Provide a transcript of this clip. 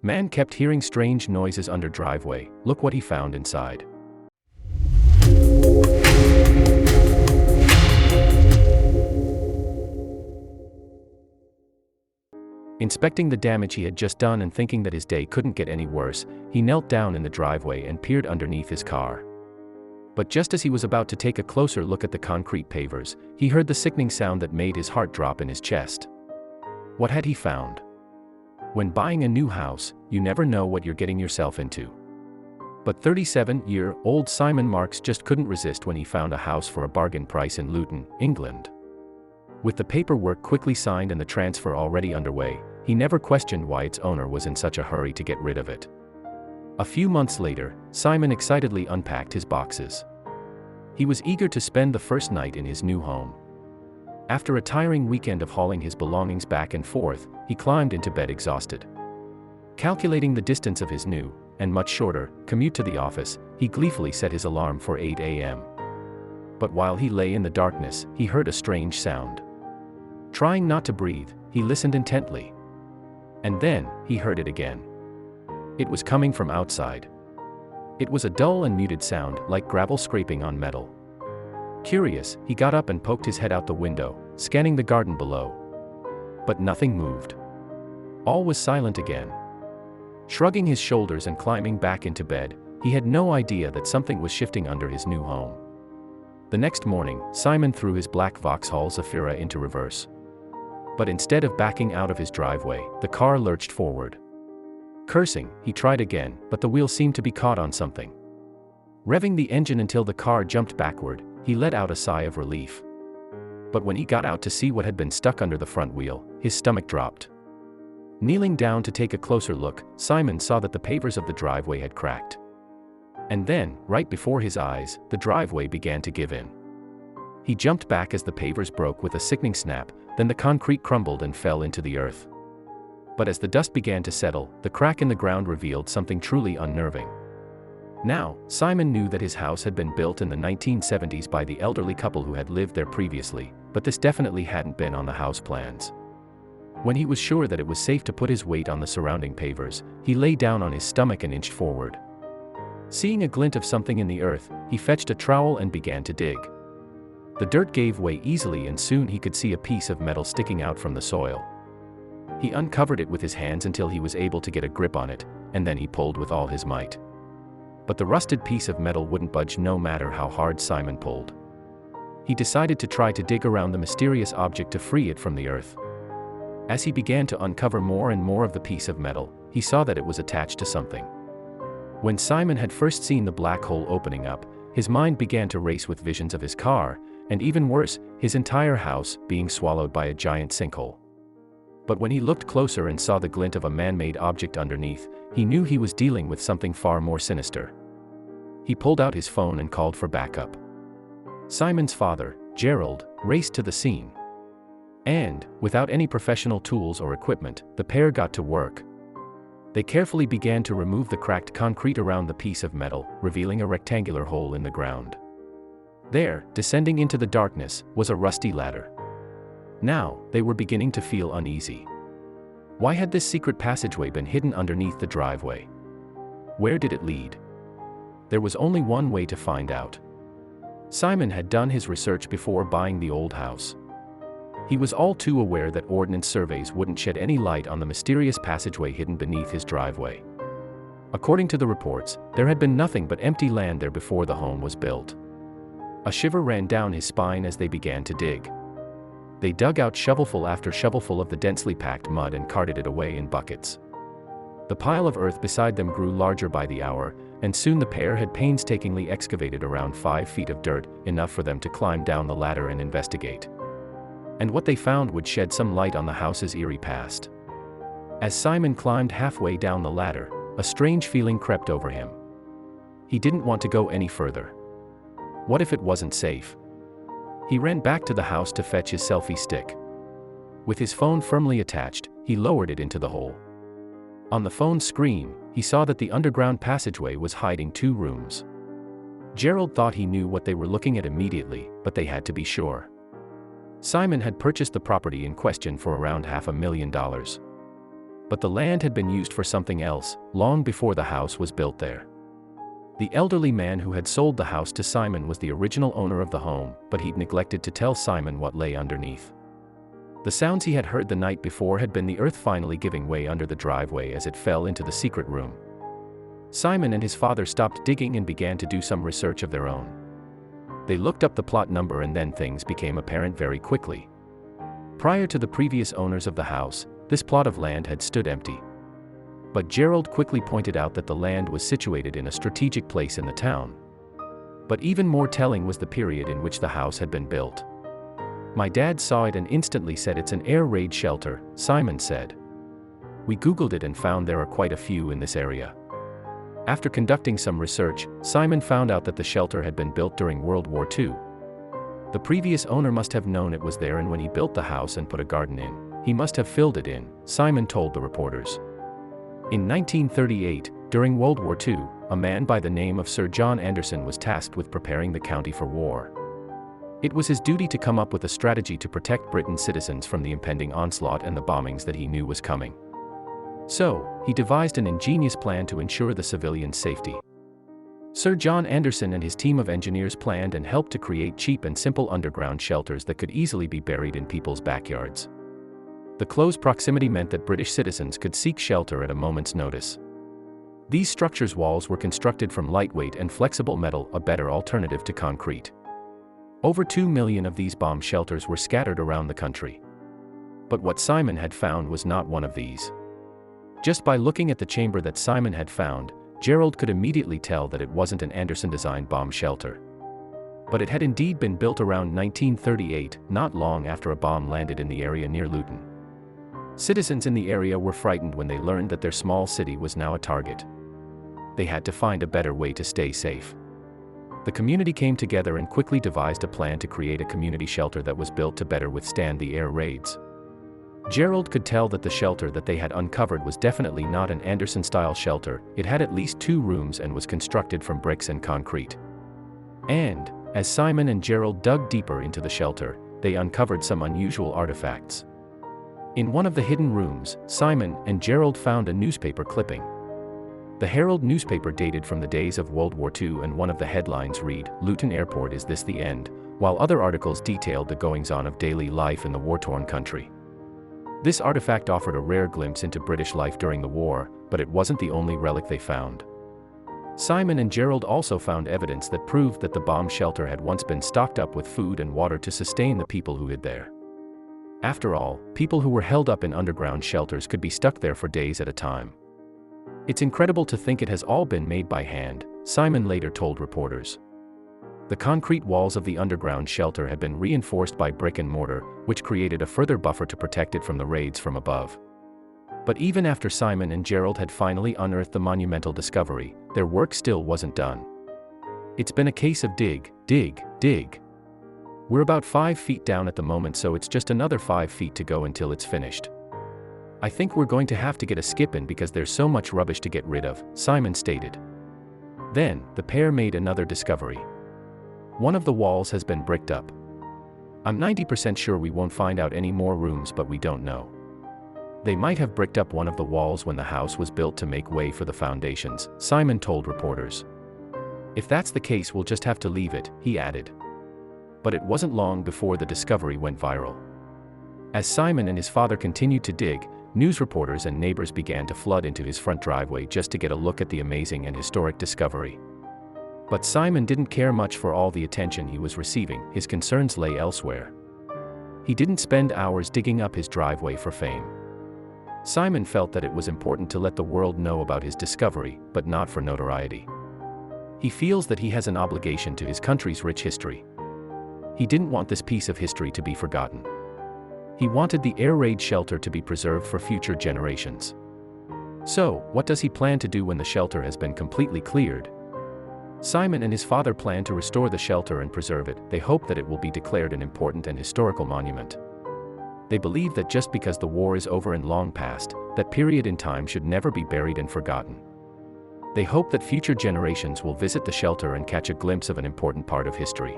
Man kept hearing strange noises under driveway. Look what he found inside. Inspecting the damage he had just done and thinking that his day couldn't get any worse, he knelt down in the driveway and peered underneath his car. But just as he was about to take a closer look at the concrete pavers, he heard the sickening sound that made his heart drop in his chest. What had he found? When buying a new house, you never know what you're getting yourself into. But 37-year-old Simon Marks just couldn't resist when he found a house for a bargain price in Luton, England. With the paperwork quickly signed and the transfer already underway, he never questioned why its owner was in such a hurry to get rid of it. A few months later, Simon excitedly unpacked his boxes. He was eager to spend the first night in his new home. After a tiring weekend of hauling his belongings back and forth, he climbed into bed exhausted. Calculating the distance of his new, and much shorter, commute to the office, he gleefully set his alarm for 8 a.m. But while he lay in the darkness, he heard a strange sound. Trying not to breathe, he listened intently. And then, he heard it again. It was coming from outside. It was a dull and muted sound, like gravel scraping on metal. Curious, he got up and poked his head out the window, scanning the garden below. But nothing moved. All was silent again. Shrugging his shoulders and climbing back into bed, he had no idea that something was shifting under his new home. The next morning, Simon threw his black Vauxhall Zafira into reverse. But instead of backing out of his driveway, the car lurched forward. Cursing, he tried again, but the wheel seemed to be caught on something. Revving the engine until the car jumped backward, he let out a sigh of relief. But when he got out to see what had been stuck under the front wheel, his stomach dropped. Kneeling down to take a closer look, Simon saw that the pavers of the driveway had cracked. And then, right before his eyes, the driveway began to give in. He jumped back as the pavers broke with a sickening snap, then the concrete crumbled and fell into the earth. But as the dust began to settle, the crack in the ground revealed something truly unnerving. Now, Simon knew that his house had been built in the 1970s by the elderly couple who had lived there previously, but this definitely hadn't been on the house plans. When he was sure that it was safe to put his weight on the surrounding pavers, he lay down on his stomach and inched forward. Seeing a glint of something in the earth, he fetched a trowel and began to dig. The dirt gave way easily and soon he could see a piece of metal sticking out from the soil. He uncovered it with his hands until he was able to get a grip on it, and then he pulled with all his might. But the rusted piece of metal wouldn't budge no matter how hard Simon pulled. He decided to try to dig around the mysterious object to free it from the earth. As he began to uncover more and more of the piece of metal, he saw that it was attached to something. When Simon had first seen the black hole opening up, his mind began to race with visions of his car, and even worse, his entire house being swallowed by a giant sinkhole. But when he looked closer and saw the glint of a man-made object underneath, he knew he was dealing with something far more sinister. He pulled out his phone and called for backup. Simon's father, Gerald, raced to the scene. And, without any professional tools or equipment, the pair got to work. They carefully began to remove the cracked concrete around the piece of metal, revealing a rectangular hole in the ground. There, descending into the darkness, was a rusty ladder. Now, they were beginning to feel uneasy. Why had this secret passageway been hidden underneath the driveway? Where did it lead? There was only one way to find out. Simon had done his research before buying the old house. He was all too aware that ordnance surveys wouldn't shed any light on the mysterious passageway hidden beneath his driveway. According to the reports, there had been nothing but empty land there before the home was built. A shiver ran down his spine as they began to dig. They dug out shovelful after shovelful of the densely packed mud and carted it away in buckets. The pile of earth beside them grew larger by the hour, and soon the pair had painstakingly excavated around 5 feet of dirt, enough for them to climb down the ladder and investigate. And what they found would shed some light on the house's eerie past. As Simon climbed halfway down the ladder, a strange feeling crept over him. He didn't want to go any further. What if it wasn't safe? He ran back to the house to fetch his selfie stick. With his phone firmly attached, he lowered it into the hole. On the phone's screen, he saw that the underground passageway was hiding 2 rooms. Gerald thought he knew what they were looking at immediately, but they had to be sure. Simon had purchased the property in question for around $500,000. But the land had been used for something else, long before the house was built there. The elderly man who had sold the house to Simon was the original owner of the home, but he'd neglected to tell Simon what lay underneath. The sounds he had heard the night before had been the earth finally giving way under the driveway as it fell into the secret room. Simon and his father stopped digging and began to do some research of their own. They looked up the plot number and then things became apparent very quickly. Prior to the previous owners of the house, this plot of land had stood empty. But Gerald quickly pointed out that the land was situated in a strategic place in the town. But even more telling was the period in which the house had been built. "My dad saw it and instantly said it's an air raid shelter," Simon said. "We Googled it and found there are quite a few in this area." After conducting some research, Simon found out that the shelter had been built during World War II. The previous owner must have known it was there, and when he built the house and put a garden in, he must have filled it in, Simon told the reporters. In 1938, during World War II, a man by the name of Sir John Anderson was tasked with preparing the county for war. It was his duty to come up with a strategy to protect Britain's citizens from the impending onslaught and the bombings that he knew was coming. So, he devised an ingenious plan to ensure the civilians' safety. Sir John Anderson and his team of engineers planned and helped to create cheap and simple underground shelters that could easily be buried in people's backyards. The close proximity meant that British citizens could seek shelter at a moment's notice. These structures' walls were constructed from lightweight and flexible metal, a better alternative to concrete. Over 2 million of these bomb shelters were scattered around the country. But what Simon had found was not one of these. Just by looking at the chamber that Simon had found, Gerald could immediately tell that it wasn't an Anderson-designed bomb shelter. But it had indeed been built around 1938, not long after a bomb landed in the area near Luton. Citizens in the area were frightened when they learned that their small city was now a target. They had to find a better way to stay safe. The community came together and quickly devised a plan to create a community shelter that was built to better withstand the air raids. Gerald could tell that the shelter that they had uncovered was definitely not an Anderson-style shelter. It had at least 2 rooms and was constructed from bricks and concrete. And, as Simon and Gerald dug deeper into the shelter, they uncovered some unusual artifacts. In one of the hidden rooms, Simon and Gerald found a newspaper clipping. The Herald newspaper dated from the days of World War II, and one of the headlines read, "Luton Airport, is this the end?" while other articles detailed the goings-on of daily life in the war-torn country. This artifact offered a rare glimpse into British life during the war, but it wasn't the only relic they found. Simon and Gerald also found evidence that proved that the bomb shelter had once been stocked up with food and water to sustain the people who hid there. After all, people who were held up in underground shelters could be stuck there for days at a time. "It's incredible to think it has all been made by hand," Simon later told reporters. The concrete walls of the underground shelter had been reinforced by brick and mortar, which created a further buffer to protect it from the raids from above. But even after Simon and Gerald had finally unearthed the monumental discovery, their work still wasn't done. "It's been a case of dig, dig, dig. We're about 5 feet down at the moment, so it's just another 5 feet to go until it's finished. I think we're going to have to get a skip in because there's so much rubbish to get rid of," Simon stated. Then, the pair made another discovery. One of the walls has been bricked up. "I'm 90% sure we won't find out any more rooms, but we don't know. They might have bricked up one of the walls when the house was built to make way for the foundations," Simon told reporters. "If that's the case, we'll just have to leave it," he added. But it wasn't long before the discovery went viral. As Simon and his father continued to dig, news reporters and neighbors began to flood into his front driveway just to get a look at the amazing and historic discovery. But Simon didn't care much for all the attention he was receiving. His concerns lay elsewhere. He didn't spend hours digging up his driveway for fame. Simon felt that it was important to let the world know about his discovery, but not for notoriety. He feels that he has an obligation to his country's rich history. He didn't want this piece of history to be forgotten. He wanted the air raid shelter to be preserved for future generations. So, what does he plan to do when the shelter has been completely cleared? Simon and his father plan to restore the shelter and preserve it. They hope that it will be declared an important and historical monument. They believe that just because the war is over and long past, that period in time should never be buried and forgotten. They hope that future generations will visit the shelter and catch a glimpse of an important part of history.